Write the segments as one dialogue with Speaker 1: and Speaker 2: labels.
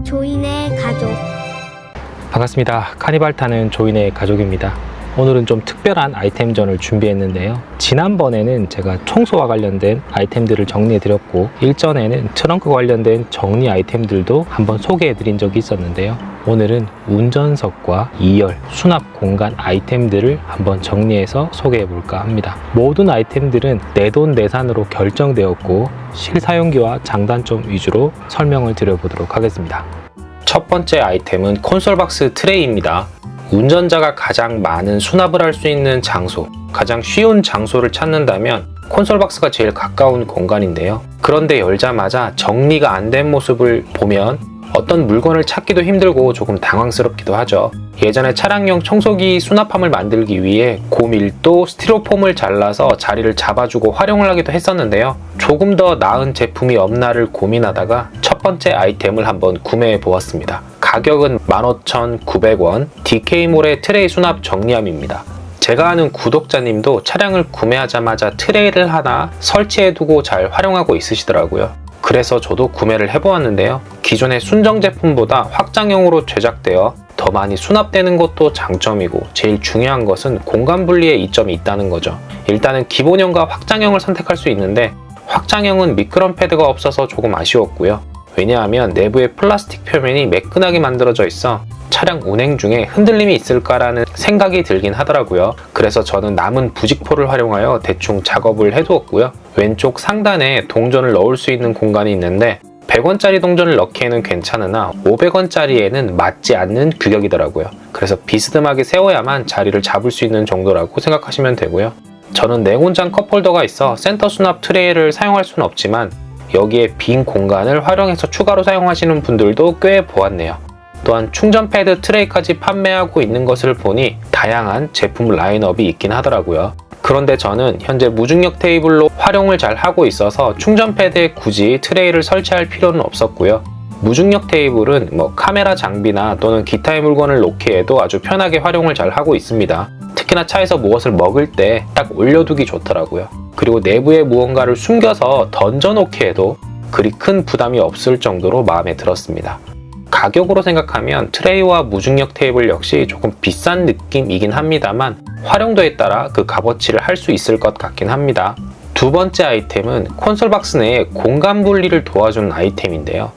Speaker 1: 조인의 가족.
Speaker 2: 반갑습니다. 카니발 타는 조인의 가족입니다. 오늘은 좀 특별한 아이템전을 준비했는데요. 지난번에는 제가 청소와 관련된 아이템들을 정리해 드렸고, 일전에는 트렁크 관련된 정리 아이템들도 한번 소개해 드린 적이 있었는데요. 오늘은 운전석과 2열 수납 공간 아이템들을 한번 정리해서 소개해 볼까 합니다. 모든 아이템들은 내돈내산으로 결정되었고, 실사용기와 장단점 위주로 설명을 드려보도록 하겠습니다. 첫 번째 아이템은 콘솔박스 트레이입니다. 운전자가 가장 많은 수납을 할 수 있는 장소, 가장 쉬운 장소를 찾는다면 콘솔박스가 제일 가까운 공간인데요. 그런데 열자마자 정리가 안 된 모습을 보면 어떤 물건을 찾기도 힘들고 조금 당황스럽기도 하죠. 예전에 차량용 청소기 수납함을 만들기 위해 고밀도 스티로폼을 잘라서 자리를 잡아주고 활용을 하기도 했었는데요. 조금 더 나은 제품이 없나를 고민하다가 첫 번째 아이템을 한번 구매해 보았습니다. 가격은 15,900원, DK몰의 트레이 수납 정리함입니다. 제가 아는 구독자님도 차량을 구매하자마자 트레이를 하나 설치해두고 잘 활용하고 있으시더라고요. 그래서 저도 구매를 해보았는데요. 기존의 순정 제품보다 확장형으로 제작되어 더 많이 수납되는 것도 장점이고, 제일 중요한 것은 공간 분리에 이점이 있다는 거죠. 일단은 기본형과 확장형을 선택할 수 있는데, 확장형은 미끄럼 패드가 없어서 조금 아쉬웠고요. 왜냐하면 내부의 플라스틱 표면이 매끈하게 만들어져 있어 차량 운행 중에 흔들림이 있을까라는 생각이 들긴 하더라고요. 그래서 저는 남은 부직포를 활용하여 대충 작업을 해두었고요. 왼쪽 상단에 동전을 넣을 수 있는 공간이 있는데 100원짜리 동전을 넣기에는 괜찮으나 500원짜리에는 맞지 않는 규격이더라고요. 그래서 비스듬하게 세워야만 자리를 잡을 수 있는 정도라고 생각하시면 되고요. 저는 네곤장 컵홀더가 있어 센터 수납 트레이를 사용할 수는 없지만 여기에 빈 공간을 활용해서 추가로 사용하시는 분들도 꽤 보았네요. 또한 충전 패드 트레이까지 판매하고 있는 것을 보니 다양한 제품 라인업이 있긴 하더라고요. 그런데 저는 현재 무중력 테이블로 활용을 잘 하고 있어서 충전 패드에 굳이 트레이를 설치할 필요는 없었고요. 무중력 테이블은 카메라 장비나 또는 기타의 물건을 놓기에도 아주 편하게 활용을 잘 하고 있습니다. 특히나 차에서 무엇을 먹을 때 딱 올려두기 좋더라고요. 그리고 내부에 무언가를 숨겨서 던져놓기에도 그리 큰 부담이 없을 정도로 마음에 들었습니다. 가격으로 생각하면 트레이와 무중력 테이블 역시 조금 비싼 느낌이긴 합니다만 활용도에 따라 그 값어치를 할 수 있을 것 같긴 합니다. 두 번째 아이템은 콘솔박스 내에 공간 분리를 도와주는 아이템인데요.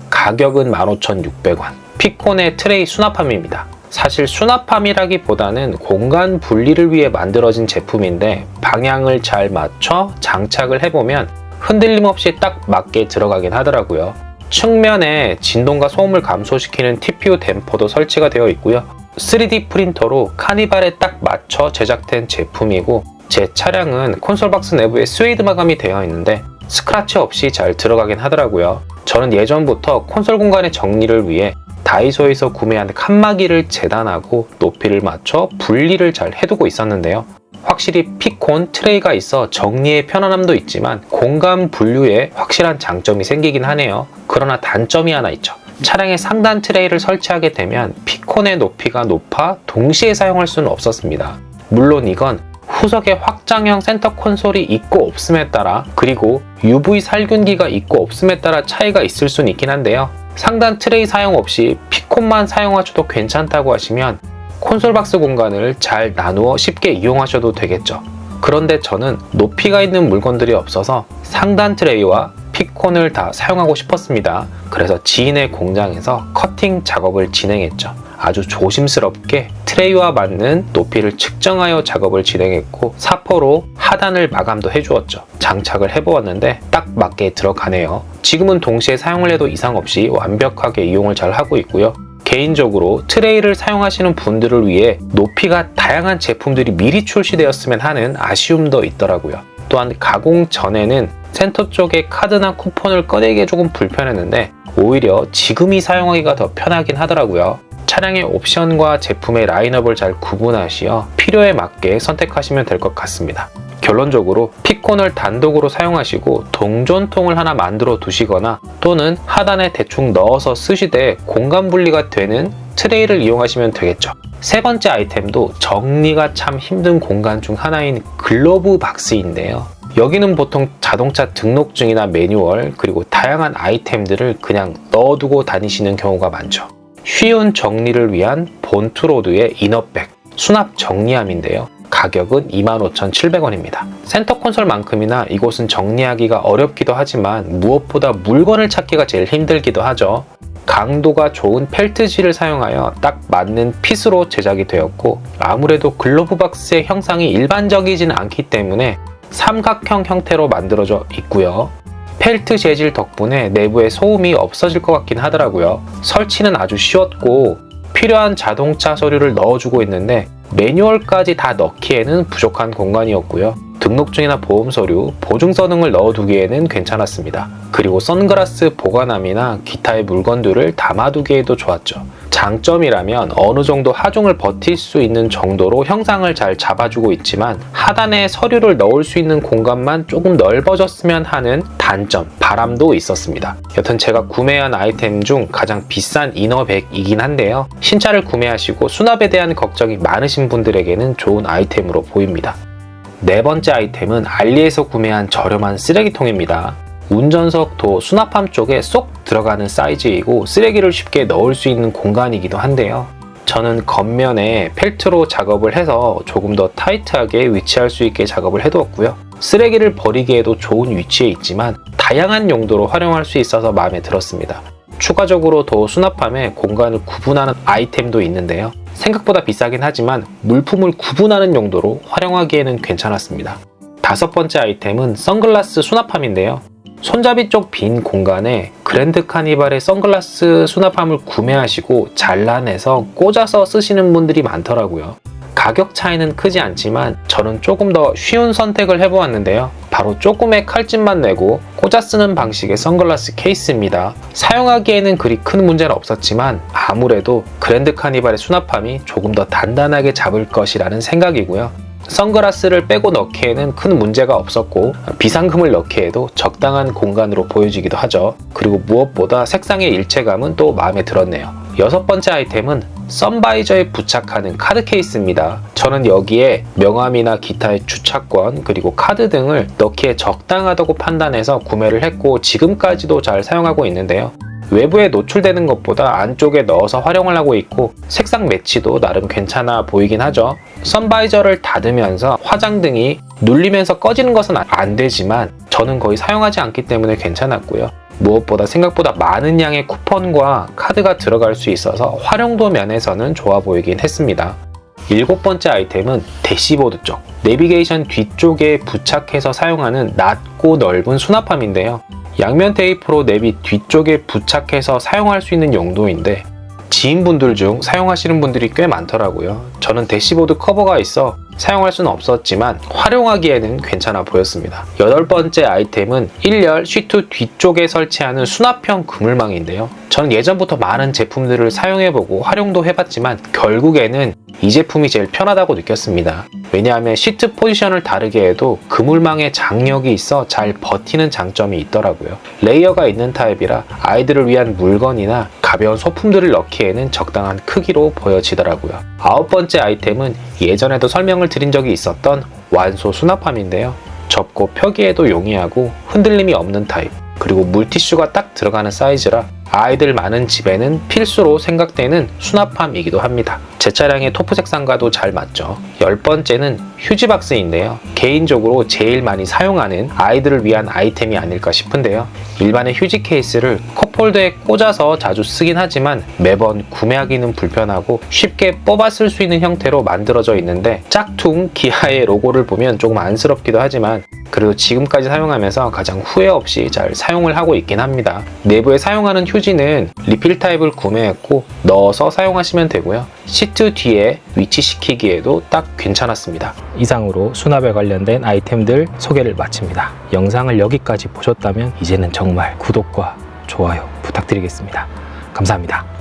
Speaker 2: 가격은 15,600원, 피콘의 트레이 수납함입니다. 사실 수납함이라기보다는 공간 분리를 위해 만들어진 제품인데 방향을 잘 맞춰 장착을 해보면 흔들림 없이 딱 맞게 들어가긴 하더라고요. 측면에 진동과 소음을 감소시키는 TPU 댐퍼도 설치가 되어 있고요. 3D 프린터로 카니발에 딱 맞춰 제작된 제품이고, 제 차량은 콘솔박스 내부에 스웨이드 마감이 되어 있는데 스크래치 없이 잘 들어가긴 하더라고요. 저는 예전부터 콘솔 공간의 정리를 위해 다이소에서 구매한 칸막이를 재단하고 높이를 맞춰 분리를 잘 해두고 있었는데요. 확실히 피콘 트레이가 있어 정리의 편안함도 있지만 공간 분류에 확실한 장점이 생기긴 하네요. 그러나 단점이 하나 있죠. 차량에 상단 트레이를 설치하게 되면 피콘의 높이가 높아 동시에 사용할 수는 없었습니다. 물론 이건 후석에 확장형 센터 콘솔이 있고 없음에 따라, 그리고 UV 살균기가 있고 없음에 따라 차이가 있을 수는 있긴 한데요. 상단 트레이 사용 없이 피콘만 사용하셔도 괜찮다고 하시면 콘솔박스 공간을 잘 나누어 쉽게 이용하셔도 되겠죠. 그런데 저는 높이가 있는 물건들이 없어서 상단 트레이와 피콘을 다 사용하고 싶었습니다. 그래서 지인의 공장에서 커팅 작업을 진행했죠. 아주 조심스럽게 트레이와 맞는 높이를 측정하여 작업을 진행했고, 사포로 하단을 마감도 해주었죠. 장착을 해보았는데 딱 맞게 들어가네요. 지금은 동시에 사용을 해도 이상 없이 완벽하게 이용을 잘 하고 있고요. 개인적으로 트레이를 사용하시는 분들을 위해 높이가 다양한 제품들이 미리 출시되었으면 하는 아쉬움도 있더라고요. 또한 가공 전에는 센터 쪽에 카드나 쿠폰을 꺼내기에 조금 불편했는데 오히려 지금이 사용하기가 더 편하긴 하더라고요. 차량의 옵션과 제품의 라인업을 잘 구분하시어 필요에 맞게 선택하시면 될 것 같습니다. 결론적으로 피콘을 단독으로 사용하시고 동전통을 하나 만들어 두시거나 또는 하단에 대충 넣어서 쓰시되 공간 분리가 되는 트레이를 이용하시면 되겠죠. 세 번째 아이템도 정리가 참 힘든 공간 중 하나인 글러브 박스인데요. 여기는 보통 자동차 등록증이나 매뉴얼 그리고 다양한 아이템들을 그냥 넣어두고 다니시는 경우가 많죠. 쉬운 정리를 위한 본투로드의 이너백 수납 정리함인데요. 가격은 25,700원입니다. 센터 콘솔만큼이나 이곳은 정리하기가 어렵기도 하지만 무엇보다 물건을 찾기가 제일 힘들기도 하죠. 강도가 좋은 펠트지를 사용하여 딱 맞는 핏으로 제작이 되었고 아무래도 글로브 박스의 형상이 일반적이진 않기 때문에 삼각형 형태로 만들어져 있고요. 펠트 재질 덕분에 내부에 소음이 없어질 것 같긴 하더라고요. 설치는 아주 쉬웠고 필요한 자동차 서류를 넣어주고 있는데 매뉴얼까지 다 넣기에는 부족한 공간이었고요. 등록증이나 보험 서류, 보증서 등을 넣어두기에는 괜찮았습니다. 그리고 선글라스 보관함이나 기타의 물건들을 담아두기에도 좋았죠. 장점이라면 어느 정도 하중을 버틸 수 있는 정도로 형상을 잘 잡아주고 있지만 하단에 서류를 넣을 수 있는 공간만 조금 넓어졌으면 하는 단점, 바람도 있었습니다. 여튼 제가 구매한 아이템 중 가장 비싼 이너백이긴 한데요. 신차를 구매하시고 수납에 대한 걱정이 많으신 분들에게는 좋은 아이템으로 보입니다. 네 번째 아이템은 알리에서 구매한 저렴한 쓰레기통입니다. 운전석 도 수납함 쪽에 쏙 들어가는 사이즈이고 쓰레기를 쉽게 넣을 수 있는 공간이기도 한데요. 저는 겉면에 펠트로 작업을 해서 조금 더 타이트하게 위치할 수 있게 작업을 해두었고요. 쓰레기를 버리기에도 좋은 위치에 있지만 다양한 용도로 활용할 수 있어서 마음에 들었습니다. 추가적으로 더 수납함에 공간을 구분하는 아이템도 있는데요. 생각보다 비싸긴 하지만 물품을 구분하는 용도로 활용하기에는 괜찮았습니다. 다섯 번째 아이템은 선글라스 수납함인데요. 손잡이 쪽 빈 공간에 그랜드 카니발의 선글라스 수납함을 구매하시고 잘라내서 꽂아서 쓰시는 분들이 많더라고요. 가격 차이는 크지 않지만 저는 조금 더 쉬운 선택을 해보았는데요. 바로 조금의 칼집만 내고 꽂아 쓰는 방식의 선글라스 케이스입니다. 사용하기에는 그리 큰 문제는 없었지만 아무래도 그랜드 카니발의 수납함이 조금 더 단단하게 잡을 것이라는 생각이고요. 선글라스를 빼고 넣기에는 큰 문제가 없었고 비상금을 넣기에도 적당한 공간으로 보여지기도 하죠. 그리고 무엇보다 색상의 일체감은 또 마음에 들었네요. 여섯 번째 아이템은 선바이저에 부착하는 카드 케이스입니다. 저는 여기에 명함이나 기타의 주차권 그리고 카드 등을 넣기에 적당하다고 판단해서 구매를 했고 지금까지도 잘 사용하고 있는데요. 외부에 노출되는 것보다 안쪽에 넣어서 활용을 하고 있고 색상 매치도 나름 괜찮아 보이긴 하죠. 선바이저를 닫으면서 화장등이 눌리면서 꺼지는 것은 안 되지만 저는 거의 사용하지 않기 때문에 괜찮았고요. 무엇보다 생각보다 많은 양의 쿠폰과 카드가 들어갈 수 있어서 활용도 면에서는 좋아 보이긴 했습니다. 일곱 번째 아이템은 대시보드 쪽, 내비게이션 뒤쪽에 부착해서 사용하는 낮고 넓은 수납함인데요. 양면 테이프로 내비 뒤쪽에 부착해서 사용할 수 있는 용도인데 지인분들 중 사용하시는 분들이 꽤 많더라고요. 저는 대시보드 커버가 있어 사용할 수는 없었지만 활용하기에는 괜찮아 보였습니다. 여덟 번째 아이템은 1열 시트 뒤쪽에 설치하는 수납형 그물망인데요. 저는 예전부터 많은 제품들을 사용해보고 활용도 해봤지만 결국에는 이 제품이 제일 편하다고 느꼈습니다. 왜냐하면 시트 포지션을 다르게 해도 그물망에 장력이 있어 잘 버티는 장점이 있더라고요. 레이어가 있는 타입이라 아이들을 위한 물건이나 가벼운 소품들을 넣기에는 적당한 크기로 보여지더라고요. 아홉 번째 아이템은 예전에도 설명을 드린 적이 있었던 완소 수납함인데요. 접고 펴기에도 용이하고 흔들림이 없는 타입, 그리고 물티슈가 딱 들어가는 사이즈라 아이들 많은 집에는 필수로 생각되는 수납함이기도 합니다. 제 차량의 토프 색상과도 잘 맞죠. 열 번째는 휴지박스인데요. 개인적으로 제일 많이 사용하는 아이들을 위한 아이템이 아닐까 싶은데요. 일반의 휴지 케이스를 컵홀더에 꽂아서 자주 쓰긴 하지만 매번 구매하기는 불편하고 쉽게 뽑아 쓸 수 있는 형태로 만들어져 있는데 짝퉁 기아의 로고를 보면 조금 안쓰럽기도 하지만 그래도 지금까지 사용하면서 가장 후회 없이 잘 사용을 하고 있긴 합니다. 내부에 사용하는 휴지는 리필 타입을 구매했고 넣어서 사용하시면 되고요. 시트 뒤에 위치시키기에도 딱 괜찮았습니다. 이상으로 수납에 관련된 아이템들 소개를 마칩니다. 영상을 여기까지 보셨다면 이제는 정말 구독과 좋아요 부탁드리겠습니다. 감사합니다.